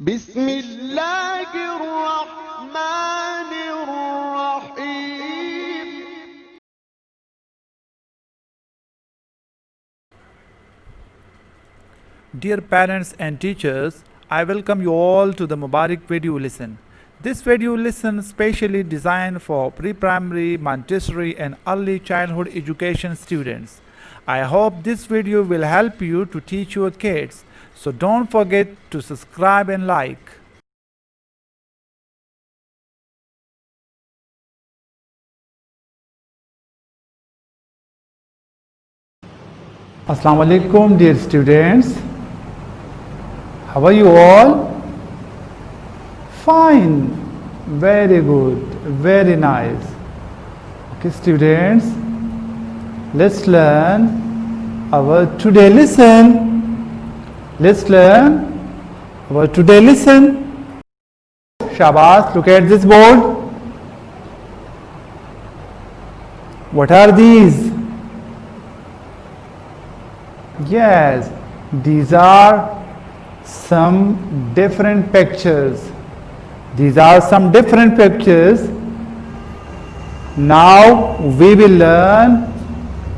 بسم الله الرحمن الرحيم. Dear parents and teachers, I welcome you all to the Mubarak video lesson. This video lesson specially designed for pre-primary, Montessori and early childhood education students. I hope this video will help you to teach your kids. So don't forget to subscribe and like. Assalamu alaikum dear students. How are you all? Fine. Very good. Very nice. Okay students, let's learn our today lesson. Let's learn our today lesson. Shabas, look at this board. What are these? Yes, these are some different pictures. These are some different pictures. Now we will learn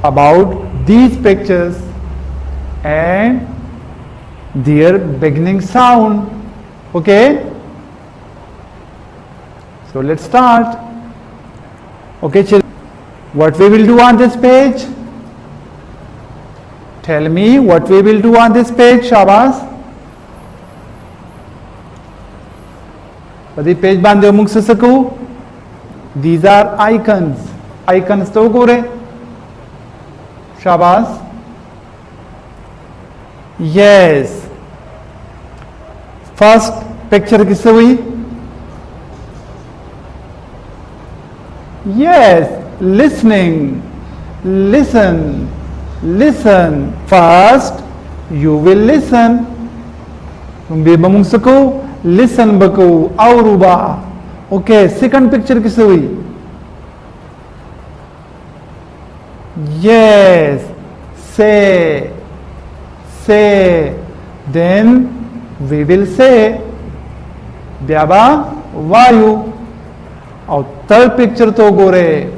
about these pictures and their beginning sound. Okay? So let's start. Okay, children. What we will do on this page? Tell me what we will do on this page, Shabas. Padi page bande mung sasaku. These are icons. Icons to gore. Shabas. Yes. First picture kisse hui? Yes, listening. Listen. Listen. First, you will listen. Tumbe bamung sako. Listen bako. Auruba. Okay. Second picture kisse hui? Yes. Say. Say. Then we will say. Byaba vayu. Our third picture to gore.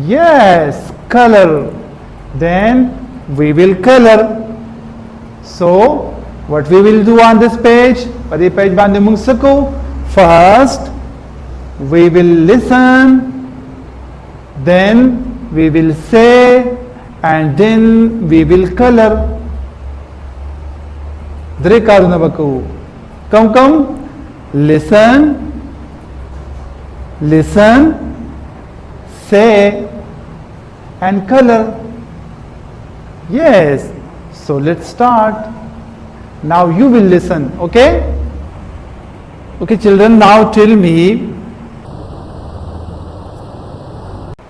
Yes, color. Then we will color. So what we will do on this page? Padi page bande mung sako. First we will listen. Then we will say. And then we will color. Dre karuna baku. Come. Listen. Listen. Say and color. Yes. So let's start. Now you will listen. Okay? Okay children, now tell me.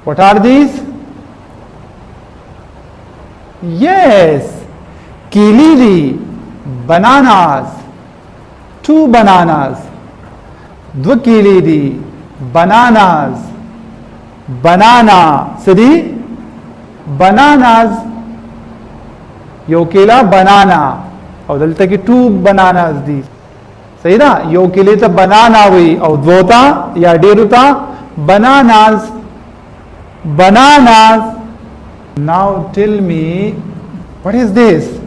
What are these? Yes. Kilili. Bananas. 2 bananas. Dvakilidi. Bananas. Banana. Sadi? Bananas. Yokela banana. और दलता की 2 bananas दी. सही ना? योकेले तो banana हुई और द्वोता या डेरुता bananas. Bananas. Now tell me, what is this?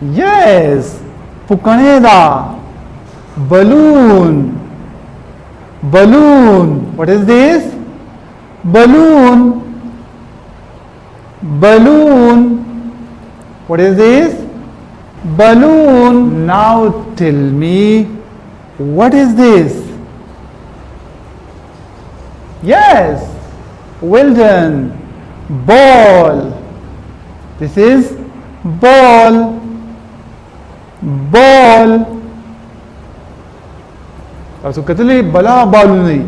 Yes, Pukaneda. Balloon. Balloon. What is this? Balloon. Balloon. What is this? Balloon. Now tell me, what is this? Yes, well done. Ball. This is ball. Ball. Also katli bala ball nahi.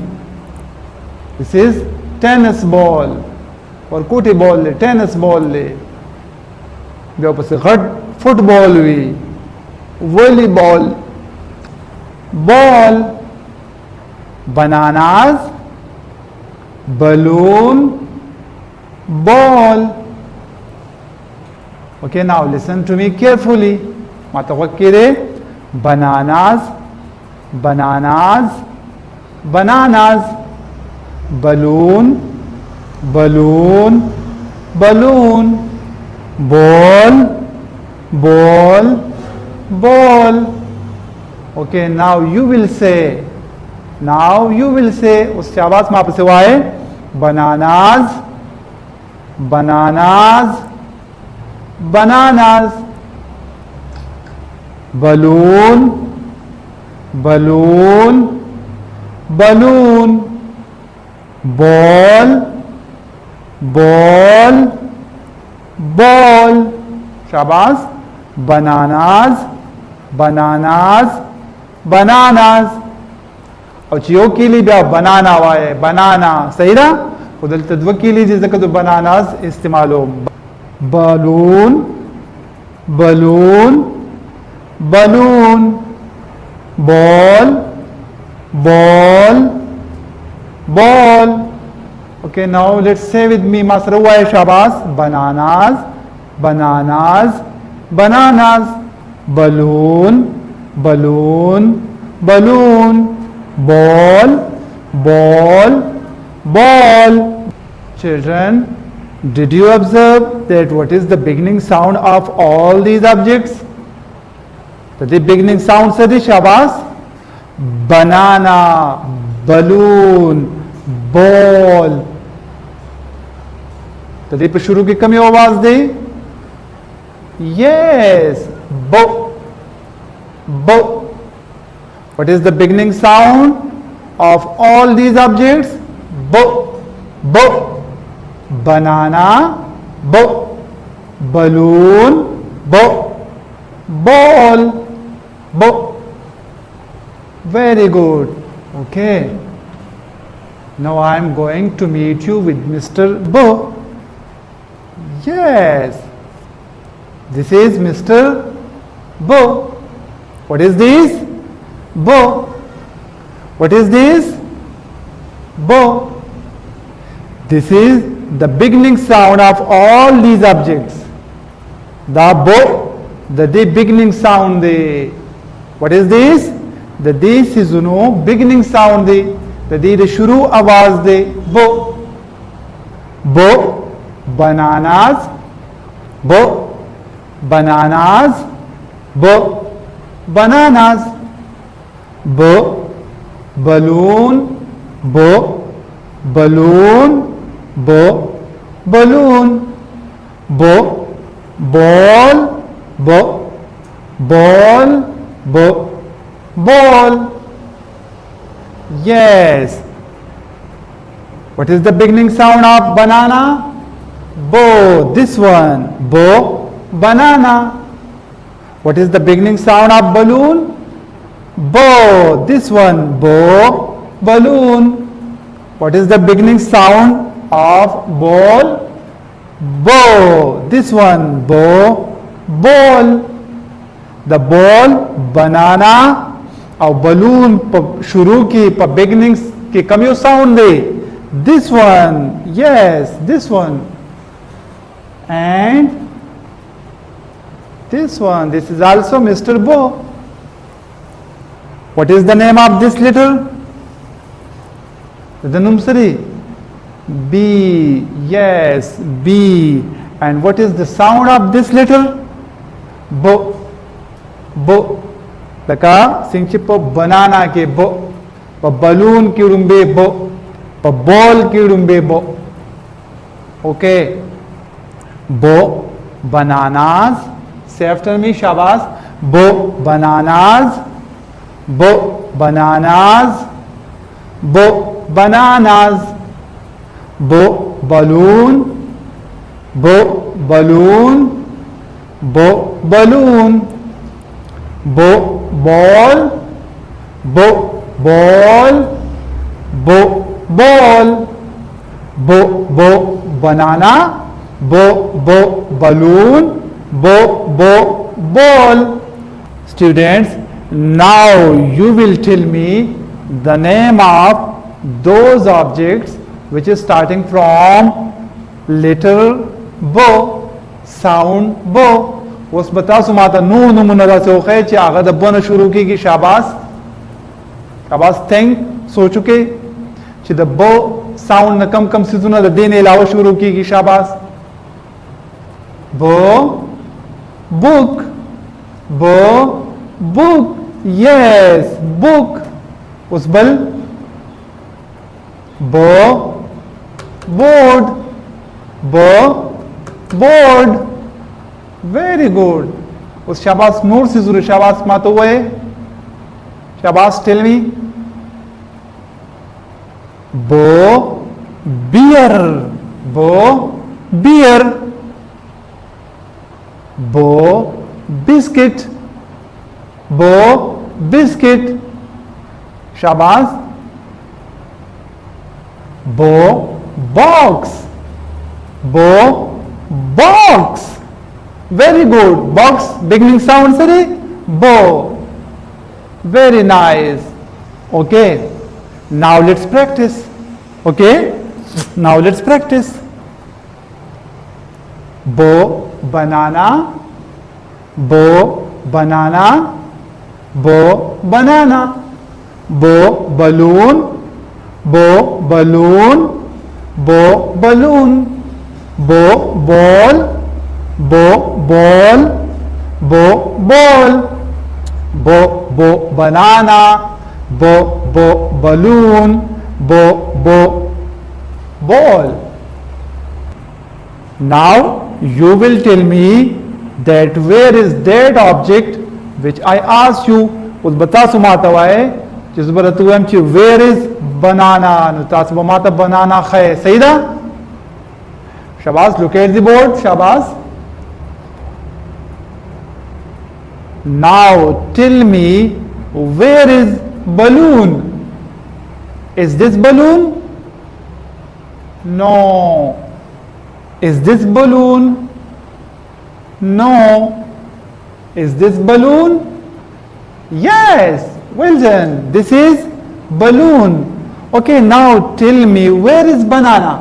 This is tennis ball. और कोटे ball ले, tennis ball ले, वापस से घट football हुई, volleyball, ball, bananas, balloon, ball. Okay, now listen to me carefully. Matawakkire, bananas, bananas, bananas, balloon, balloon, balloon, ball, ball, ball. Okay, now you will say, उससे आवाज में आपसे हुआ है, bananas, bananas, bananas, balloon, balloon, balloon, ball, ball, ball. शाबाश. Bananas, bananas, bananas. और चियो के लिए भी बनाना हुआ है, बनाना सही ना. खुदल तद्व के लिए जिस तो बनानास इस्तेमाल हो. Balloon, balloon, balloon, ball, ball, ball. Okay, now let's say with me, masra hua hai, shabas. Bananas, bananas, bananas, balloon, balloon, balloon, ball, ball, ball. Children, did you observe that what is the beginning sound of all these objects? The beginning sound से shabas. Banana, balloon, ball. तदे पे शुरू की कमी आवाज दे. Yes, bo, bo. What is the beginning sound of all these objects? Bo, bo. Banana, bo. Balloon, bo. Ball, bo. Very good. Okay. Now I am going to meet you with Mr. Bo. Yes. This is Mr. Bo. What is this? Bo. What is this? Bo. This is the beginning sound of all these objects. The bo, the beginning sound. The what is this? The this is beginning sound. The shuru आवाज दे. Bo, bo, bananas, bo, bananas, bo, bananas, bo, balloon, bo, balloon, bo, balloon, bo, ball, bo, ball, bo, ball. Yes. What is the beginning sound of banana? Bo. This one. Bo. Banana. What is the beginning sound of balloon? Bo. This one. Bo. Balloon. What is the beginning sound of ball? Bo. This one. Bo. Ball. The ball, banana और balloon शुरू की beginnings की कमियों sound they. This one, yes, this one, and this one. This is also Mr. Bo. What is the name of this letter? The Numsari. B. Yes, B. And what is the sound of this letter? Bo. Bo. Laka singchip banana ke bo, balloon ki rumbe bo, ball ki rumbe bo. Okay. Bo bananas. Say after me, shabas. Bo bananas. Bo bananas. Bo bananas. Bo balloon. Bo balloon. Bo balloon. Bo ball, bo ball, bo ball, bo banana, bo balloon, bo ball. Students, now you will tell me the name of those objects which is starting from letter bo. sound bo. اوس بتاسو ماته نو نمونه راځي خو چې هغه د بونه شروع کیږي. شاباس شاباس think سوچو کې چې د بو sound نه کم کم سيزونه د دین علاوه شروع کیږي. شاباس بو book بو book yes book. اوس بل بو board بو board very good. اوس شاباس نور سيزونه شاباس ماته وای. شاباس tell me بو beer بو beer بو biscuit بو biscuit. شاباس بو box بو box very good. Box beginning sound sare bo very nice. Okay, now let's practice. Okay, now let's practice. Bo banana bo banana bo banana bo balloon bo balloon bo balloon bo ball bo ball bo ball bo banana bo balloon bo ball. Now you will tell me that where is that object which I asked you. उस बता सुमाता वाए जिस पर तू हम ची where is banana नु तास बमाता banana खाए सही था. शाबाश look at the board. शाबाश. Now tell me where is balloon. Is this balloon? No. Is this balloon? No. Is this balloon? Yes. Well done. This is balloon. Okay, now tell me where is banana.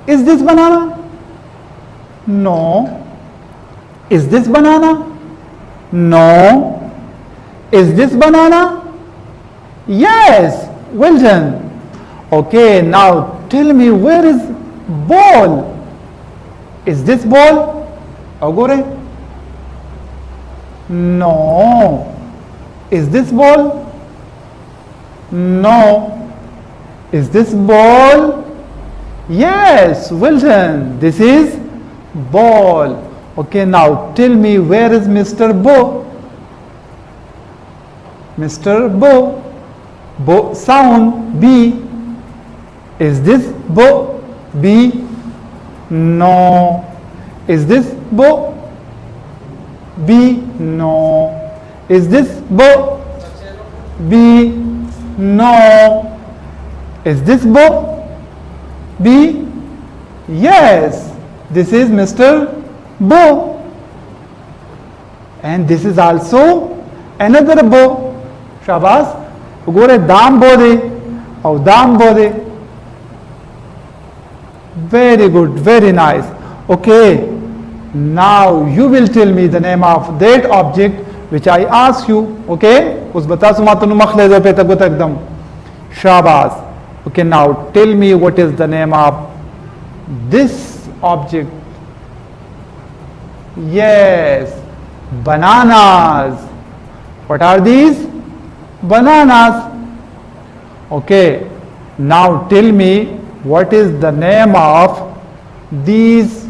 Is this banana? No. Is this banana? No. Is this banana? Yes. Well done. Okay, now tell me where is ball. Is this ball? Agore? No. Is this ball? No. Is this ball? Yes. Well done. This is ball. Okay, now tell me where is Mr. Bo? Mr. Bo. Bo sound B. Is this Bo? B. No. Is this Bo? B. No. Is this Bo? B. No. Is this Bo? B. Yes. This is Mr. Bo. And this is also another Bo. Shabas. Gore dam bode or dam bode. Very good, very nice. Okay, now you will tell me the name of that object which I asked you. Okay, us bata sumatunu makhleza pe tagot ekdam. Shabas. Okay, now tell me what is the name of this object. Yes, bananas. What are these? Bananas. Okay, now tell me what is the name of these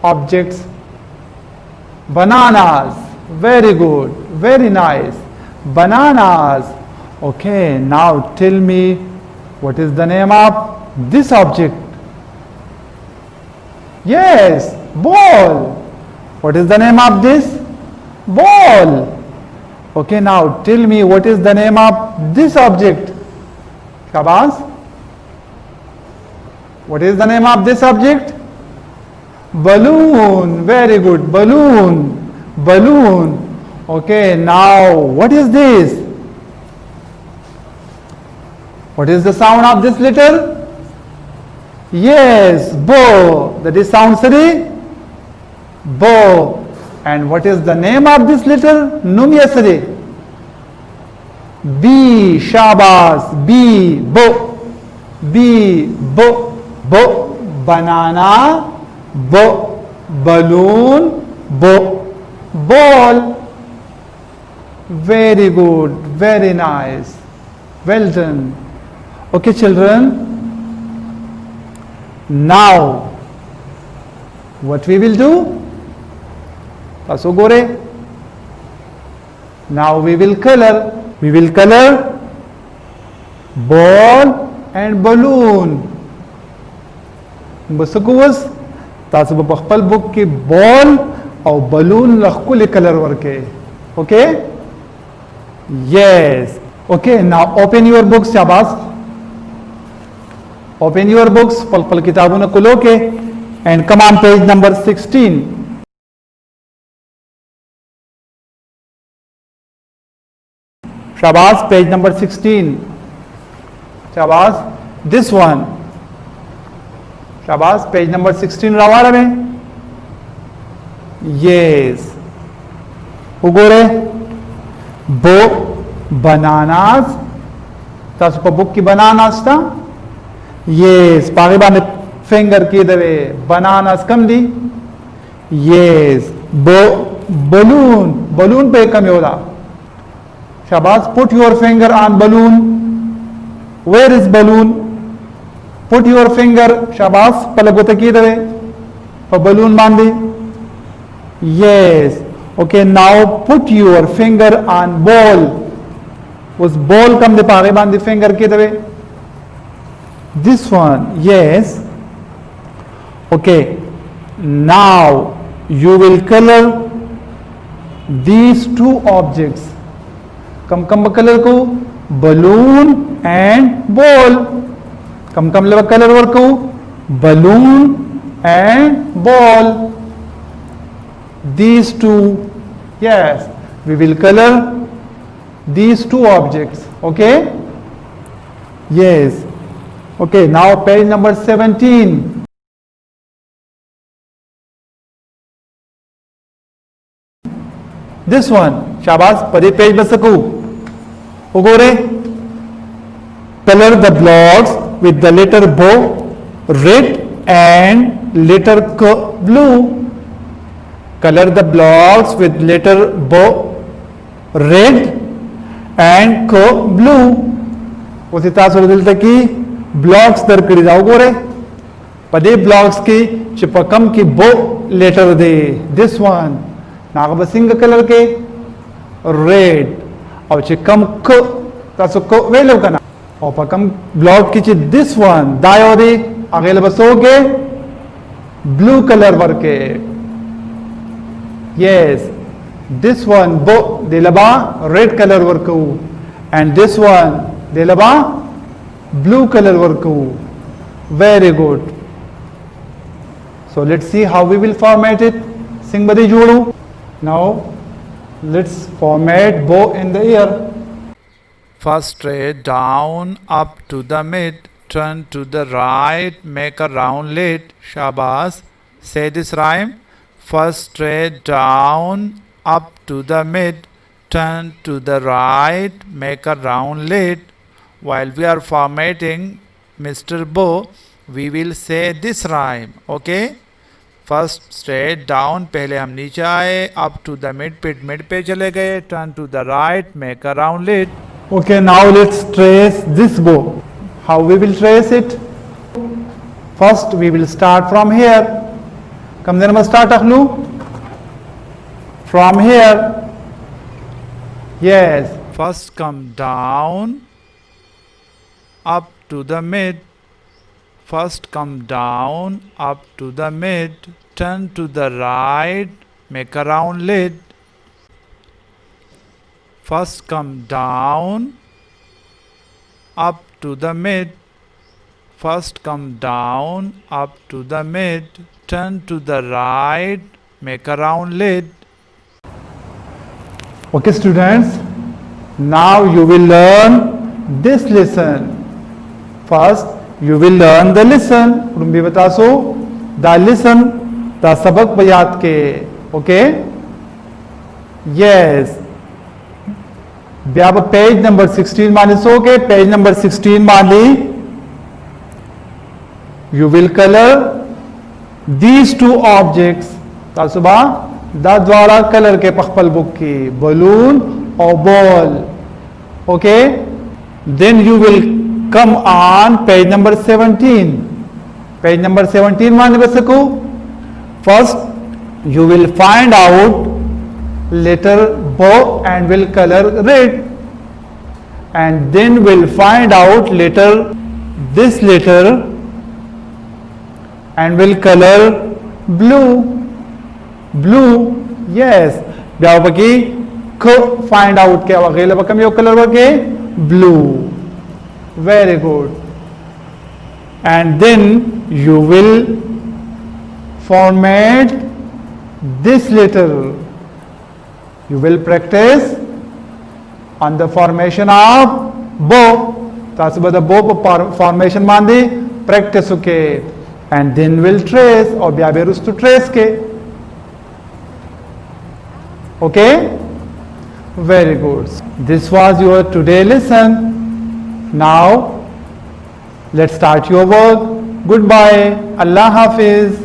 objects. Bananas. Very good, very nice. Bananas. Okay, now tell me what is the name of this object. Yes, ball. What is the name of this? Ball. Okay, now tell me what is the name of this object. Shabaz. What is the name of this object? Balloon. Very good. Balloon. Balloon. Okay, now what is this? What is the sound of this letter? Yes, bo. That is sound sari. Bo. And what is the name of this letter? Nun yasari. B. Shabas. B. Bo. B. Bo. Bo. Banana. Bo. Balloon. Bo. Ball. Very good. Very nice. Well done. Okay, children. Now, what we will do? Paso gore. Now we will color. We will color ball and balloon. Basakuwas. Taso bapakpal book ki ball or balloon lakhkuli color worke. Okay? Yes. Okay, now open your books, Shabas. Open your books, pal kitabon na kulo ke, and come on page number 16. Shabas, page number 16. Shabas, this one. Shabas, page number 16 rawara mein. Yes. Ugore. Bo. Bananas. Tasu pa book ki bananas ta. Yes. Pagibane finger ki dave. Bananas kam di. Yes. Bo. Balloon. Balloon pe kam yoda. Shabaz, put your finger on balloon. Where is balloon? Put your finger. Shabaz, palagota ki dave. Pa balloon bandi. Yes. Okay, now put your finger on ball. Was ball kam de paage bandi finger ki dave. This one. Yes. Okay. Now you will color these two objects. Come colour को balloon and ball. कम लेवा colour work को balloon and ball. These two, yes, we will color these two objects. Okay? Yes. Okay, now page number 17. This one, Shabaz, pari page basaku. Ugore, color the blocks with the letter bo red and letter k blue. Color the blocks with letter bo red and k blue. उसी तासुर दिल तक की blocks दर करी जाओ गोरे. पदे blocks की चिपकम की bo letter दे. This one. नागब सिंग कलर के red. और चिकम क तासु को वेलो कना. और पकम ब्लॉक की ची this one. दायो दे अगले बसो के blue color Warke. Yes, this one bo delaba red color worku, and this one delaba blue color worku. Very good. So let's see how we will format it. Sing badi jodu. Now let's format bow in the ear. First straight down up to the mid, turn to the right, make a round lid. Shabas. Say this rhyme. First straight down up to the mid, turn to the right, make a round lid. While we are formatting Mr. Bo, we will say this rhyme. Okay? First straight down, पहले हम नीचे आए, up to the mid, mid पे चले गए, turn to the right, make a round lid. Okay, now let's trace this bow. How we will trace it? First we will start from here. Come then we start akhlu from here. Yes. First come down up to the mid. First come down up to the mid. Turn to the right, make a round lid. First come down up to the mid. First come down up to the mid. Turn to the right, make a round lid. Okay, students. Now you will learn this lesson. First, you will learn the lesson. Rumbi bataso. दा listen दा सबक पे याद के okay yes ब्याब page number 16 मानी सो के page number 16 मानी you will color these two objects तासुबा दा द्वारा कलर के पखपल बुक की balloon और ball okay then you will come on page number 17 page number 17 मान बसको first you will find out letter bo and will color red and then will find out letter this letter and will color blue yes जाओ बकी को find out क्या वगैरह बकम यो color बके blue very good and then you will format this letter you will practice on the formation of bow तासुबा the bow formation मान दी practice के and then will trace or biaberus to trace ke okay very good this was your today lesson now let's start your work goodbye Allah Hafiz